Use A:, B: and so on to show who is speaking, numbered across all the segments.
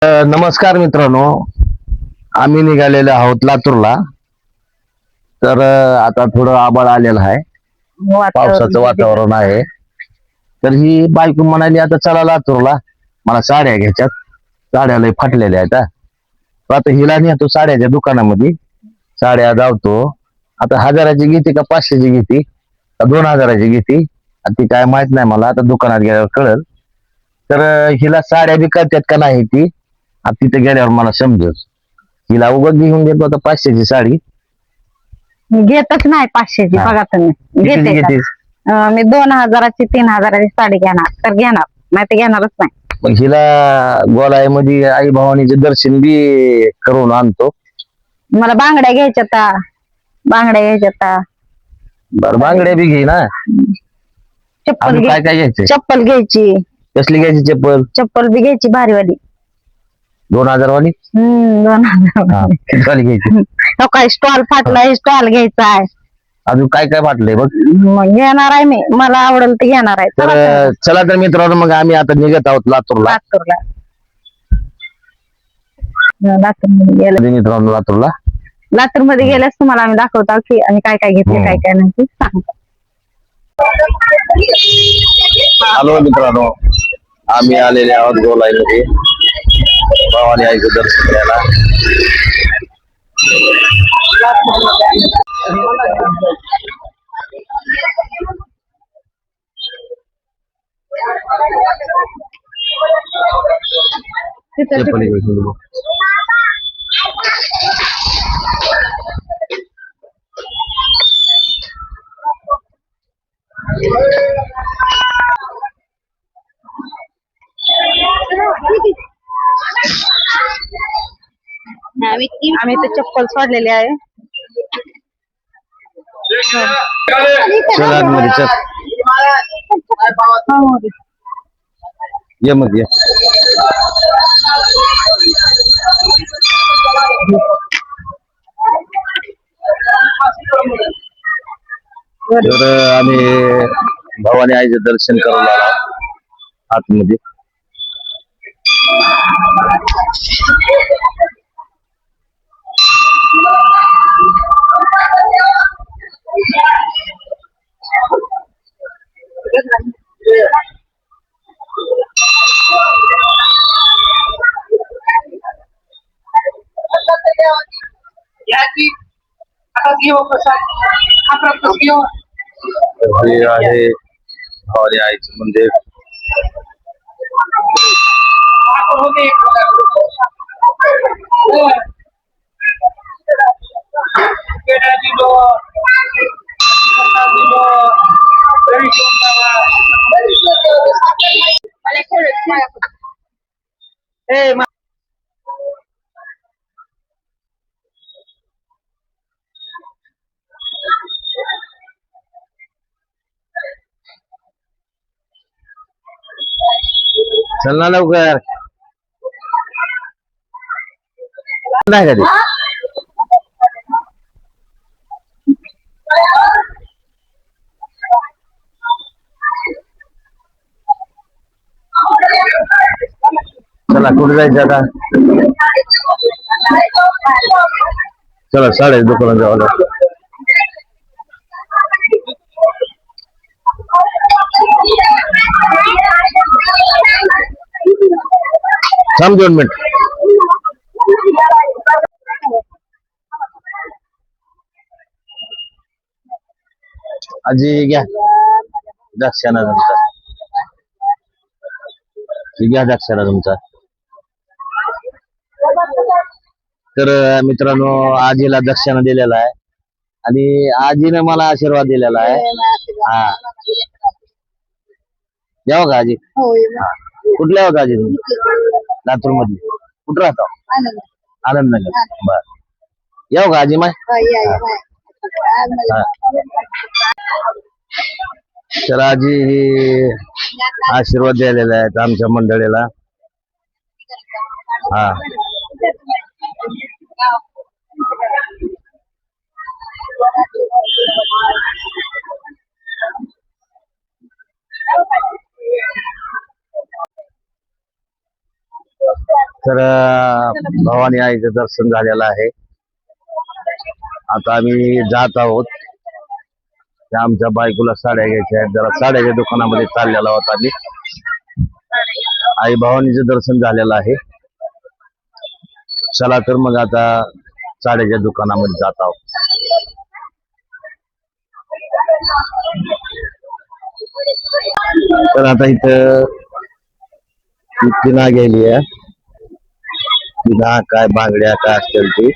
A: नमस्कार मित्रांनो, आम्ही निघालेलो आहोत लातूरला. तर आता थोडं आभाळ आलेलं आहे, पावसाचं वातावरण आहे. तर ही बायको म्हणाली आता चला लातूरला, मला साड्या घ्यायच्यात, साड्या लय फाटलेल्या आहेत. तर आता हिला नेतो साड्याच्या दुकानामध्ये, साड्या धावतो. आता 1000ची घेते का 500ची घेते का 2000ची घेते ती काय माहित नाही मला, आता दुकानात गेल्यावर कळल. तर हिला साड्या बी कळतात का नाही ती आता तिथे गेल्यावर मला समजेल. हिला उगाच घेऊन देतो आता 500ची साडी.
B: घेतच नाही 500ची.
A: हा.
B: बघा तुम्ही
A: कितीची
B: घेते का?
A: घेतेस?
B: मी 2000ची 3000ची साडी घेणार तर घेणार, नाही तर घेणारच नाही.
A: मग हिला गोलाईमध्ये आई भवानीचे दर्शन बी करून आणतो.
B: मला बांगड्या घ्यायच्या, बांगड्या घ्यायच्या,
A: बरं बांगड्या बी घे ना.
B: चप्पल
A: अजून काय काय घ्यायचंय?
B: चप्पल घ्यायची,
A: कसली घ्यायची चप्पल?
B: चप्पल बी घ्यायची भारीवाली.
A: 2000 वाली?
B: 2000
A: किती वाली घ्यायची?
B: काय स्टॉल फाटलाय, स्टॉल घ्यायचा आहे.
A: अजून काय काय फाटलंय बघ.
B: मग घेणार आहे मी, मला आवडेल ते घेणार आहे.
A: तर चला तर मित्रांनो, मग आम्ही आता निघत आहोत लातूरला. मित्रांनो लातूरला
B: लातूर मध्ये गेल्यास तुम्हाला आम्ही दाखवतो की आम्ही काय काय घेतले, काय काय नाही ते सांगतो.
A: हॅलो मित्रांनो, आम्ही आलेले आहोत गोलाईमध्ये भवानी आईचं दर्शन घ्यायला.
B: आम्ही ते चप्पल सोडलेले आहे.
A: चल आतमध्ये चल. ये मग ये. तर आम्ही भवानी आईचं दर्शन करायला आलो आतमध्ये. हे आहे भवानी आईचं मंदिर. चल ना लवकर. नाही कधी चला कुठे जायचं आता? चला साड्या दुकानात जावं लागतं. थांब 2 मिनिट. आजी घ्या दक्षिणा तुमचा, घ्या दक्षिणा तुमचा. तर मित्रांनो, आजीला दक्षिणा दिलेला आहे आणि आजीने मला आशीर्वाद दिलेला आहे. हा यावं का आजी? कुठल्या होता आजी तुम्ही? लातूर मधली. कुठं राहता? आनंदनगर. बर, येऊ का आजी माय? तर आजी ही आशीर्वाद द्यायलेला आहेत आमच्या मंडळीला. हा तर भवानी आईचं दर्शन झालेलं आहे. आता आम्ही जात आहोत. त्या आमच्या बायकोला साड्या घ्यायच्या आहेत, जरा साड्याच्या दुकानामध्ये चाललेला होता आम्ही. आई भवानीचं दर्शन झालेलं आहे. चला तर मग आता साड्याच्या दुकानामध्ये जात आहोत. तर आता इथं तिना गेली आहे. तिना काय बांगड्या काय असतील ती.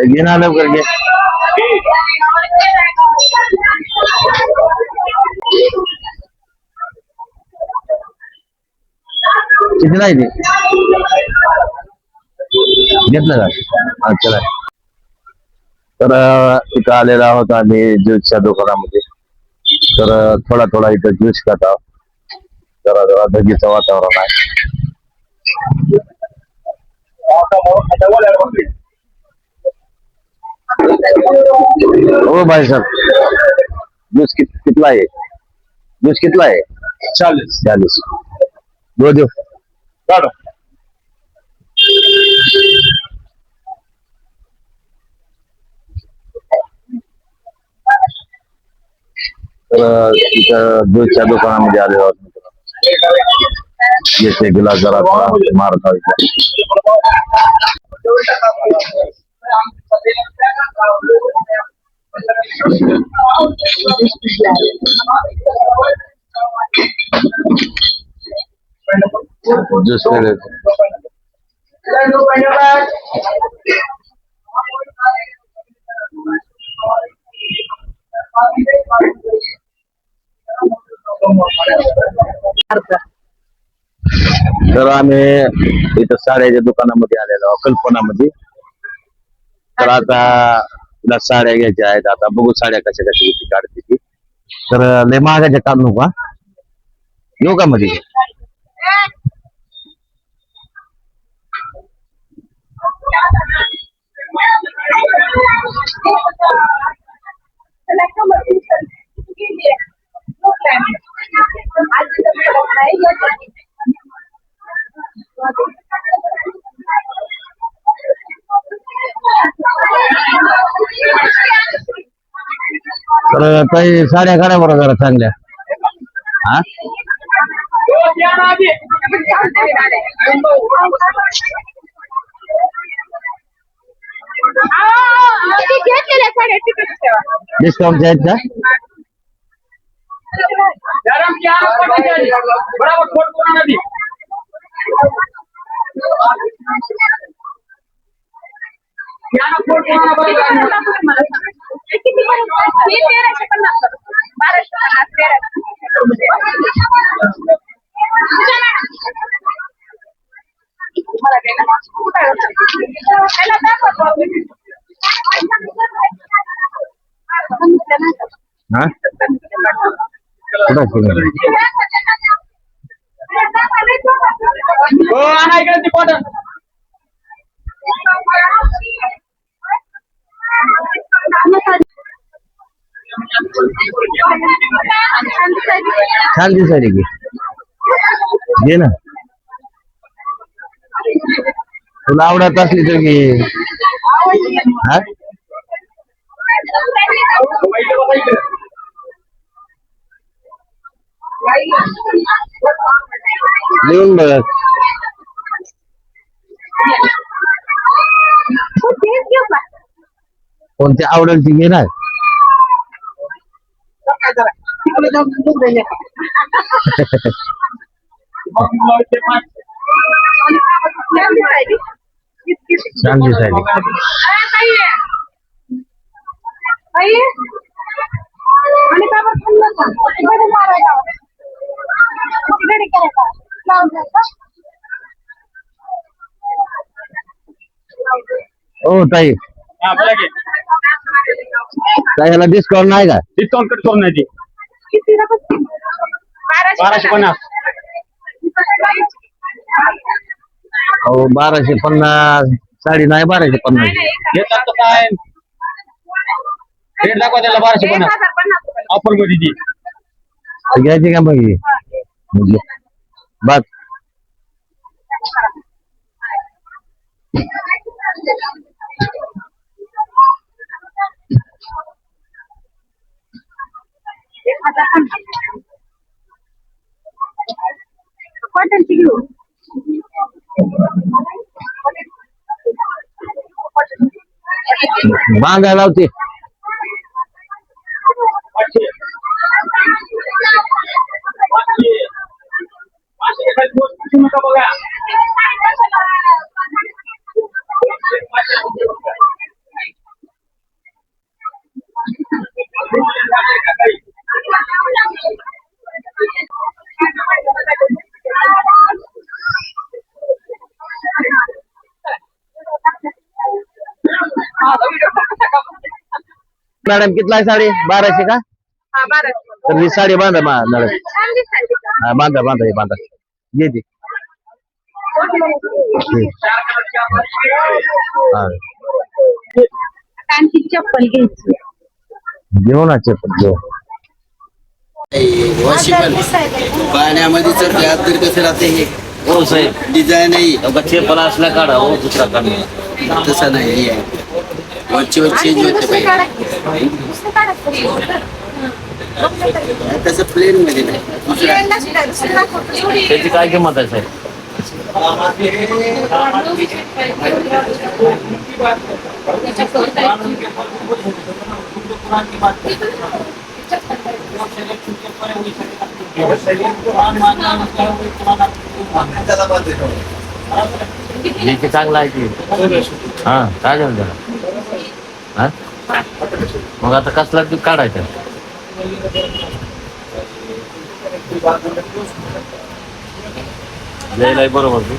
A: घे ना लवकर घे. किती नाही ते घेतलं का? हा चला. तर इथं आलेला आहोत आम्ही ज्यूसच्या दुकानामध्ये. तर थोडा थोडा इथं ज्यूस खात आहोत. जरा जरा धगीचं वातावरण आहे. हो भाई साहब, ज्यूस कितना है? ज्यूस कितना है? 40. दो दो. तर इथं ज्यूसच्या दुकानामध्ये आलेलो आहोत. येथे गिलास जरा मारत आहोत. ज्यूस तर आम्ही इथं साड्याच्या दुकानामध्ये आलेलो आहोत, कल्पनामध्ये. तर आता तिला साड्या घ्यायच्या आहेत. आता बघू साड्या कशा कशा किती काढते ती. तर लय महागाच्या काढ नको. येऊ का मध्ये? तर काही साड्या काढा बरं जरा चांगल्या. हा डिस्काउंट आहेत का? हा छान दिसायली की घे ना. तुला आवडत असली तर घे. हा लिहून बघ. कोणती आवडेल ती घे ना. छान दिसायली. हो ताई, काय ह्याला डिस्काउंट नाही का?
C: डिस्काउंट कट करून नाही. 1250.
A: हो 1250 साडी नाही 1250.
C: घेतात तर काय रेट दाखवा त्याला 1250 ऑफर मध्ये ती
A: घ्यायची का मग ही? म्हणजे बस
B: कॉटनची घेऊ.
A: बांगायला लावते.
C: 500 500 नका बघा
A: मॅडम कितला आहे साडी? 1200 का?
B: हा 1200.
A: तर ही साडी बांधा मॅडम.
B: छान दिसते.
A: हा बांधा बांधा हे बांधा. घे ती. हा
B: आणखी चप्पल घ्यायची.
A: घेऊ ना चप्पल घेऊ.
D: वॉशिंग पाण्यामध्ये चढल्यात तर कसं राहते हे
E: हो साहेब
D: डिझाईन आहे
E: चेपला असला काढा हो दुसरा काढा.
D: तसं नाही आहे वरचीवर चेंज होते पाहिजे तसं प्लेन मध्ये नाही दुसरा
E: त्याची काय किंमत आहे साहेब? हे चांगला आहे की हा काय झालं त्याला हा मग आता कसला दूध काढायचं द्यायला बरोबर तू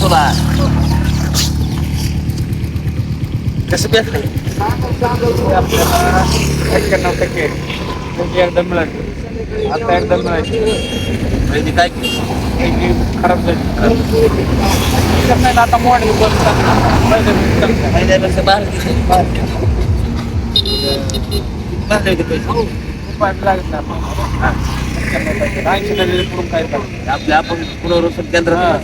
E: तुला कसं भेटलं
C: 91% एकदम मिळाली आता एकदम मिळाली
E: काय
C: खराब झाली आता मॉडेल
E: महिन्यापेक्षा बाहेर
C: लागत नाही काय
E: आपल्या आपण पुनर्वसन केंद्रात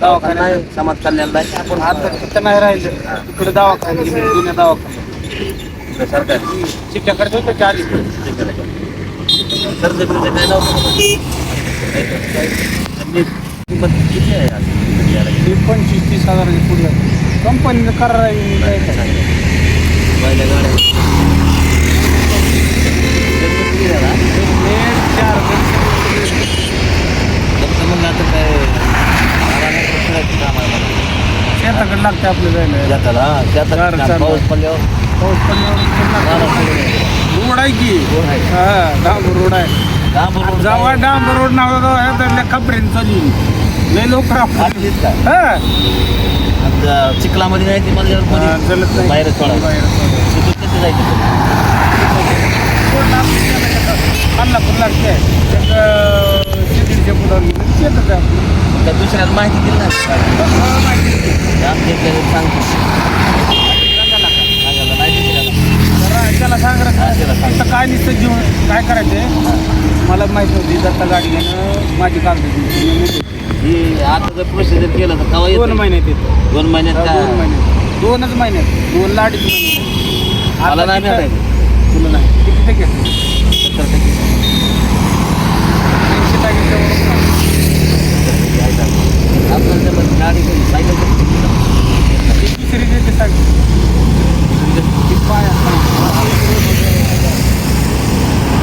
C: दवाखाना
E: समाज कल्याणला
C: आपण आता तिथं नाही राहिलं इकडे दवाखाना जुन्या दवाखाना
E: सरकारी
C: चिठ्ठ्याकडे होतं की आधी
E: कर्ज काय नव्हतं किंमत किती आहे आज?
C: 25-30 हजाराच्या पुढे कंपनीनं करार
E: पहिल्या गाड्या म्हणलं आता काय
C: शेताकडे लागते आपल्या जायला
E: जाताला
C: चालेल.
E: पाऊस पडल्यावर
C: पाऊस पडल्यावर रोड आहे की हा डांबर रोड आहे जेव्हा डांबर रोड नाव तर खबरेन चालू लय लवकर हा
E: चिखलामध्ये नाही ती मला
C: चलत नाही
E: बाहेर सोडा कसं जायचं
C: कोल्हापूर लागते शेतीच्या पुढं शेतात आहे आपलं.
E: त्या दुसऱ्याला माहिती दिली ना आमच्या इकडे सांगतो सांगायला नाही दुसऱ्याला.
C: त्याला सांग रे
E: त्याला सांग.
C: आता काय नुसतं घेऊन काय करायचंय मला माहित नव्हती दत्ता गाडी घेणं माझी कागद
E: ही आता जर प्रोसिजर केलं तर केव्हा
C: 2
E: येतं?
C: महिन्यात येतो
E: 2 महिन्यात का
C: 2 महिन्यात 2च महिन्यात 2 अडीच महिने
E: मला नाही भेटायचं.
C: तुला नाही किती टक्के
E: 70%
C: 80%
E: आपल्याला ते पण गाडी कधी सायकल कधी
C: दुसरी देते सांग ती पाय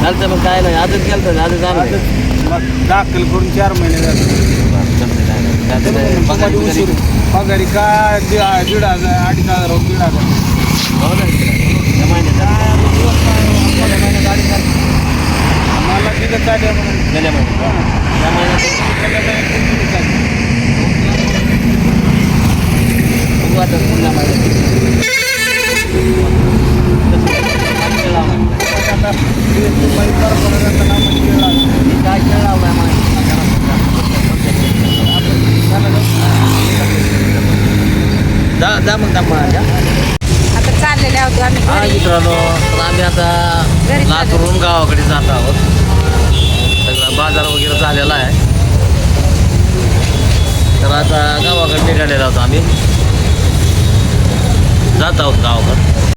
E: चालतं मग काय नाही आजच गेलं तर आजच आणलं
C: दाखल करून 4 महिने झाले पगारी का 1,500 2,500 1,500 मला तिथं चालेल म्हणून
E: गेल्या काय खेळ लावलाय जा मग
B: आता चाललेले आहोत आम्ही
E: हा
B: घरी.
E: मित्रांनो तर आम्ही आता
B: घरी
E: लातूरून गावाकडे जात आहोत सगळा बाजार वगैरे झालेला आहे तर आता गावाकडे निघालेलो आहोत आम्ही जात आहोत गावाकडे